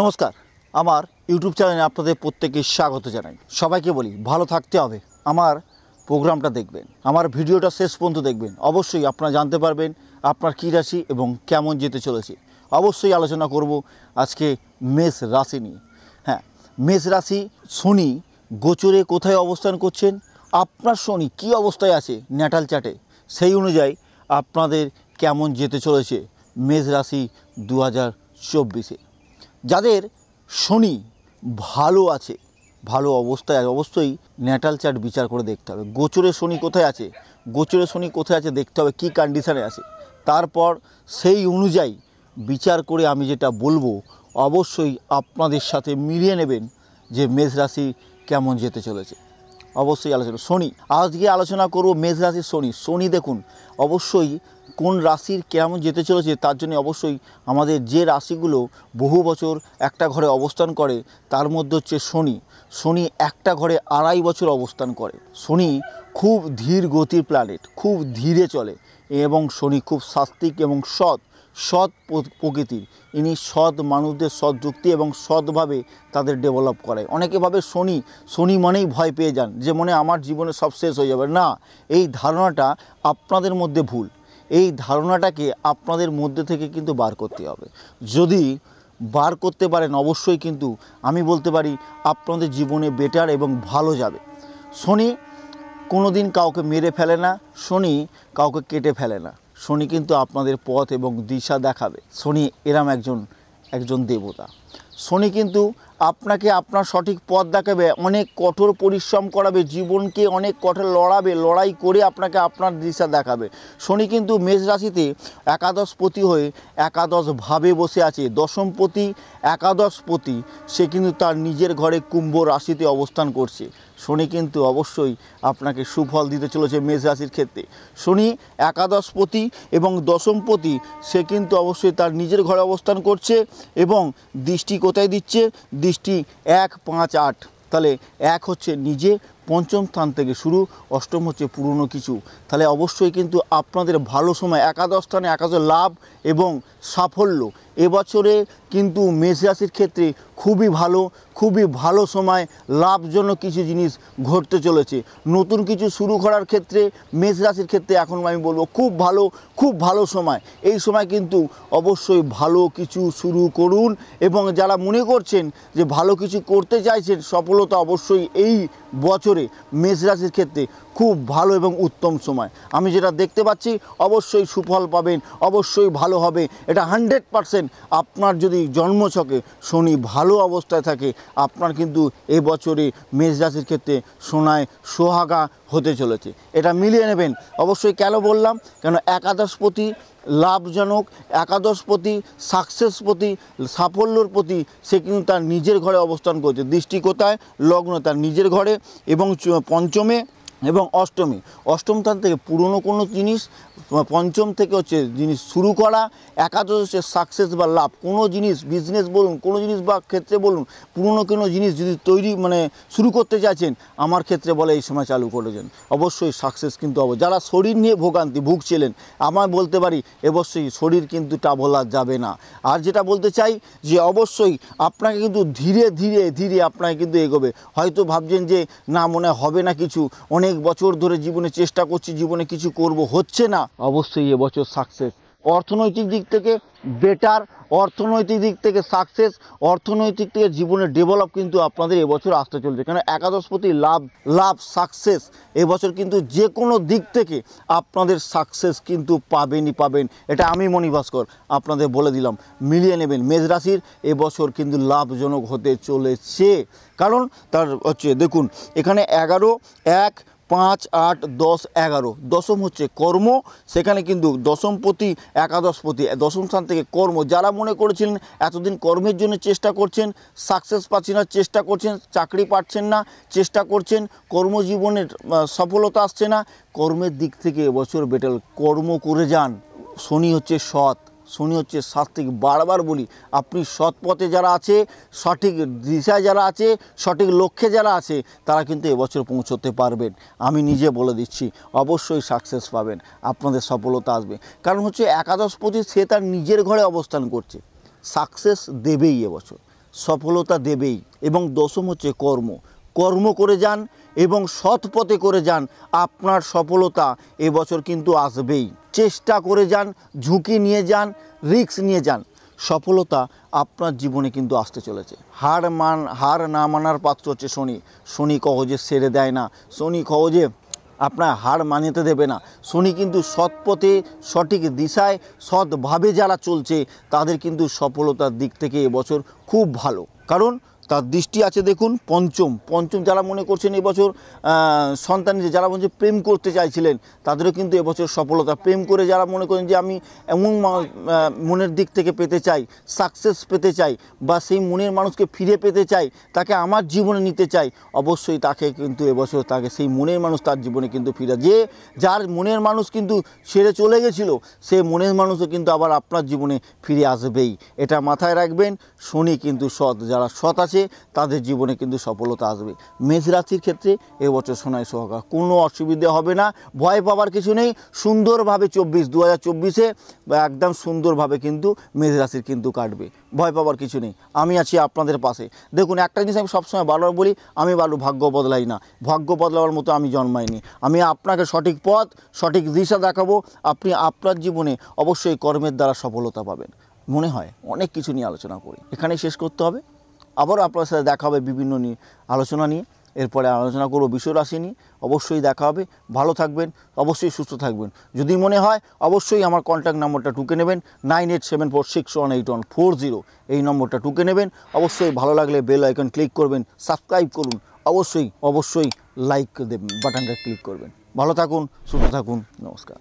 নমস্কার, আমার ইউটিউব চ্যানেলে আপনাদের প্রত্যেককে স্বাগত জানাই। সবাইকে বলি ভালো থাকতে হবে। আমার প্রোগ্রামটা দেখবেন, আমার ভিডিওটা শেষ পর্যন্ত দেখবেন। অবশ্যই আপনারা জানতে পারবেন আপনার কী রাশি এবং কেমন যেতে চলেছে। অবশ্যই আলোচনা করব আজকে মেষ রাশি নিয়ে। হ্যাঁ, মেষ রাশি শনি গোচরে কোথায় অবস্থান করছেন, আপনার শনি কী অবস্থায় আছে ন্যাটাল চার্টে, সেই অনুযায়ী আপনাদের কেমন যেতে চলেছে মেষ রাশি 2024-এ। যাদের শনি ভালো আছে, ভালো অবস্থায় আছে, অবশ্যই ন্যাটাল চার্ট বিচার করে দেখতে হবে গোচরে শনি কোথায় আছে, গোচরে শনি কোথায় আছে দেখতে হবে, কী কন্ডিশানে আছে। তারপর সেই অনুযায়ী বিচার করে আমি যেটা বলবো অবশ্যই আপনাদের সাথে মিলিয়ে নেবেন যে মেষ রাশি কেমন যেতে চলেছে। অবশ্যই আলোচনা শনি, আজকে আলোচনা করব মেষ রাশির শনি। শনি দেখুন অবশ্যই কোন রাশির কেমন যেতে চলেছে, তার জন্য অবশ্যই আমাদের যে রাশিগুলো বহু বছর একটা ঘরে অবস্থান করে তার মধ্যে হচ্ছে শনি। শনি একটা ঘরে 2.5 বছর অবস্থান করে। শনি খুব ধীর গতির প্ল্যানেট, খুব ধীরে চলে এবং শনি খুব সাত্ত্বিক এবং সৎ প্রকৃতির। ইনি সৎ মানুষদের সৎ যুক্তি এবং সৎভাবে তাদের ডেভেলপ করে। অনেকে ভাবে শনি মানেই ভয় পেয়ে যান, যে মনে আমার জীবনে সব শেষ হয়ে যাবে। না, এই ধারণাটা আপনাদের মধ্যে ভুল। এই ধারণাটাকে আপনাদের মধ্যে থেকে কিন্তু বার করতে হবে। যদি বার করতে পারেন অবশ্যই কিন্তু আমি বলতে পারি আপনাদের জীবনে বেটার এবং ভালো যাবে। শনি কোনো দিন কাউকে মেরে ফেলে না, শনি কাউকে কেটে ফেলে না। শনি কিন্তু আপনাদের পথ এবং দিশা দেখাবে। শনি এরম একজন দেবতা। শনি কিন্তু আপনাকে আপনার সঠিক পথ দেখাবে, অনেক কঠোর পরিশ্রম করাবে, জীবনকে অনেক কঠোর লড়াই করে আপনাকে আপনার দিশা দেখাবে। শনি কিন্তু মেষ রাশিতে একাদশপতি হয়ে একাদশভাবে বসে আছে। দশমপতি একাদশপতি, সে কিন্তু তার নিজের ঘরে কুম্ভ রাশিতে অবস্থান করছে। শনি কিন্তু অবশ্যই আপনাকে সুফল দিতে চলেছে মেষ রাশির ক্ষেত্রে। শনি একাদশপতি এবং দশমপতি, সে কিন্তু অবশ্যই তার নিজের ঘরে অবস্থান করছে এবং দৃষ্টি কোথায় দিচ্ছে, দৃষ্টি 1, 5, 8। তাহলে 1 হচ্ছে নিজে, পঞ্চম স্থান থেকে শুরু, অষ্টম হচ্ছে পুরনো কিছু। তাহলে অবশ্যই কিন্তু আপনাদের ভালো সময়, একাদশ স্থানে একাদশ লাভ এবং সাফল্য এবছরে কিন্তু মেষ রাশির ক্ষেত্রে খুবই ভালো সময়, লাভজনক কিছু জিনিস ঘটতে চলেছে। নতুন কিছু শুরু করার ক্ষেত্রে মেষ রাশির ক্ষেত্রে এখন আমি বলবো খুব ভালো সময়। এই সময় কিন্তু অবশ্যই ভালো কিছু শুরু করুন এবং যারা মনে করছেন যে ভালো কিছু করতে চাইছেন, সফলতা অবশ্যই এই বছরে মেষ রাশির ক্ষেত্রে খুব ভালো এবং উত্তম সময়। আমি যেটা দেখতে পাচ্ছি অবশ্যই সুফল পাবেন, অবশ্যই ভালো হবে। এটা 100%। আপনার যদি জন্মছকে শনি ভালো অবস্থায় থাকে, আপনার কিন্তু এবছরে মেষ রাশির ক্ষেত্রে সোনায় সোহাগা হতে চলেছে। এটা মিলিয়ে নেবেন অবশ্যই। কেন বললাম, কেন একাদশপতি লাভজনক, একাদশপতি সাকসেসপতি, সাফল্যর প্রতি, সে কিন্তু তার নিজের ঘরে অবস্থান করছে। দৃষ্টি কোথায়, লগ্ন তার নিজের ঘরে এবং পঞ্চমে এবং অষ্টম স্থান থেকে পুরনো কোনো জিনিস, পঞ্চম থেকে হচ্ছে জিনিস শুরু করা, একাদশ হচ্ছে সাকসেস বা লাভ। কোনো জিনিস বিজনেস বলুন, কোনো জিনিস বা ক্ষেত্রে বলুন, পুরনো কোনো জিনিস যদি শুরু করতে চাইছেন, আমার ক্ষেত্রে বলে এই সময় চালু করেছেন, অবশ্যই সাকসেস কিন্তু হবে। যারা শরীর নিয়ে ভুগছিলেন, আমার বলতে পারি অবশ্যই শরীর কিন্তু বলা যাবে না। আর যেটা বলতে চাই যে অবশ্যই আপনাকে কিন্তু ধীরে আপনাকে কিন্তু এগোবে। হয়তো ভাবছেন যে না, মনে হবে না কিছু, অনেক বছর ধরে জীবনে চেষ্টা করছি, জীবনে কিছু করব, হচ্ছে না। অবশ্যই এবছর সাকসেস, অর্থনৈতিক দিক থেকে বেটার, অর্থনৈতিক দিক থেকে সাকসেস, অর্থনৈতিক থেকে জীবনের ডেভেলপ কিন্তু আপনাদের এবছর আসতে চলছে। কেন একাদশপতি লাভ সাকসেস, এবছর কিন্তু যে কোনো দিক থেকে আপনাদের সাকসেস কিন্তু পাবেন। এটা আমি মণি ভাস্কর আপনাদের বলে দিলাম, মিলিয়ে নেবেন। মেষ রাশির এবছর কিন্তু লাভজনক হতে চলেছে। কারণ তার হচ্ছে দেখুন এখানে 11, 1, 5, 8, 10, 11, দশম হচ্ছে কর্ম। সেখানে কিন্তু দশমপতি একাদশপতি, দশম স্থান থেকে কর্ম। যারা মনে করেছিলেন এতদিন কর্মের জন্য চেষ্টা করছেন, সাকসেস পাচ্ছেন না, চেষ্টা করছেন, চাকরি পাচ্ছেন না, চেষ্টা করছেন, কর্মজীবনের সফলতা আসছে না, কর্মের দিক থেকে এবছর বেটার, কর্ম করে যান। শনি হচ্ছে সৎ, শনি হচ্ছে সাত্ত্বিক। বারবার বলি, আপনি সৎ পথে যারা আছে, সঠিক দিশায় যারা আছে, সঠিক লক্ষ্যে যারা আছে, তারা কিন্তু এবছর পৌঁছতে পারবেন। আমি নিজে বলে দিচ্ছি, অবশ্যই সাকসেস পাবেন, আপনাদের সফলতা আসবে। কারণ হচ্ছে একাদশপতি, সে তার নিজের ঘরে অবস্থান করছে, সাকসেস দেবেই এবছর। সফলতা দেবেই। এবং দশম হচ্ছে কর্ম। কর্ম করে যান এবং সৎ পথে করে যান, আপনার সফলতা এবছর কিন্তু আসবেই। চেষ্টা করে যান, ঝুঁকি নিয়ে যান, রিস্ক নিয়ে যান, সফলতা আপনার জীবনে কিন্তু আসতে চলেছে। হার না মানার পাত্র হচ্ছে শনি। শনি সহজে ছেড়ে দেয় না, শনি সহজে আপনার হার মানিতে দেবে না। শনি কিন্তু সৎ পথে, সঠিক দিশায়, সৎভাবে যারা চলছে তাদের কিন্তু সফলতার দিক থেকে এবছর খুব ভালো। কারণ তার দৃষ্টি আছে দেখুন পঞ্চম। যারা মনে করছেন এবছর সন্তান, যারা বলছে প্রেম করতে চাইছিলেন তাদেরও কিন্তু এবছর সফলতা। প্রেম করে যারা মনে করেন যে আমি এমন মনের দিক থেকে পেতে চাই, সাকসেস পেতে চাই, বা সেই মনের মানুষকে ফিরে পেতে চাই, তাকে আমার জীবনে নিতে চাই, অবশ্যই তাকে কিন্তু এবছর তাকে সেই মনের মানুষ তার জীবনে কিন্তু ফিরে, যার মনের মানুষ কিন্তু ছেড়ে চলে গেছিলো, সেই মনের মানুষও কিন্তু আবার আপনার জীবনে ফিরে আসবেই। এটা মাথায় রাখবেন। শনি কিন্তু সৎ, যারা সৎ আছে তাদের জীবনে কিন্তু সফলতা আসবে। মেষ রাশির ক্ষেত্রে এবছর সোনায় সোহাগা, কোনো অসুবিধা হবে না, ভয় পাওয়ার কিছু নেই। সুন্দরভাবে 2024-এ একদম সুন্দরভাবে কিন্তু মেষ রাশির কিন্তু কাটবে, ভয় পাওয়ার কিছু নেই। আমি আছি আপনাদের পাশে। দেখুন, একটা জিনিস আমি সবসময় বারবার বলি, আমি ভাগ্য বদলাই না, ভাগ্য বদলাবার মতো আমি জন্মাইনি। আমি আপনাকে সঠিক পথ, সঠিক দিশা দেখাবো। আপনি আপনার জীবনে অবশ্যই কর্মের দ্বারা সফলতা পাবেন। মনে হয় অনেক কিছু নিয়ে আলোচনা করি, এখানেই শেষ করতে হবে। আবারও আপনার সাথে দেখা হবে বিভিন্ন আলোচনা নিয়ে। এরপরে আলোচনা করব বিষয় রাশি নিয়ে। অবশ্যই দেখা হবে। ভালো থাকবেন, অবশ্যই সুস্থ থাকবেন। যদি মনে হয় অবশ্যই আমার কন্ট্যাক্ট নাম্বারটা টুকে নেবেন, 9874618140, এই নম্বরটা টুকে নেবেন। অবশ্যই ভালো লাগলে বেল আইকন ক্লিক করবেন, সাবস্ক্রাইব করুন, অবশ্যই লাইক দেবেন, বাটনটা ক্লিক করবেন। ভালো থাকুন, সুস্থ থাকুন, নমস্কার।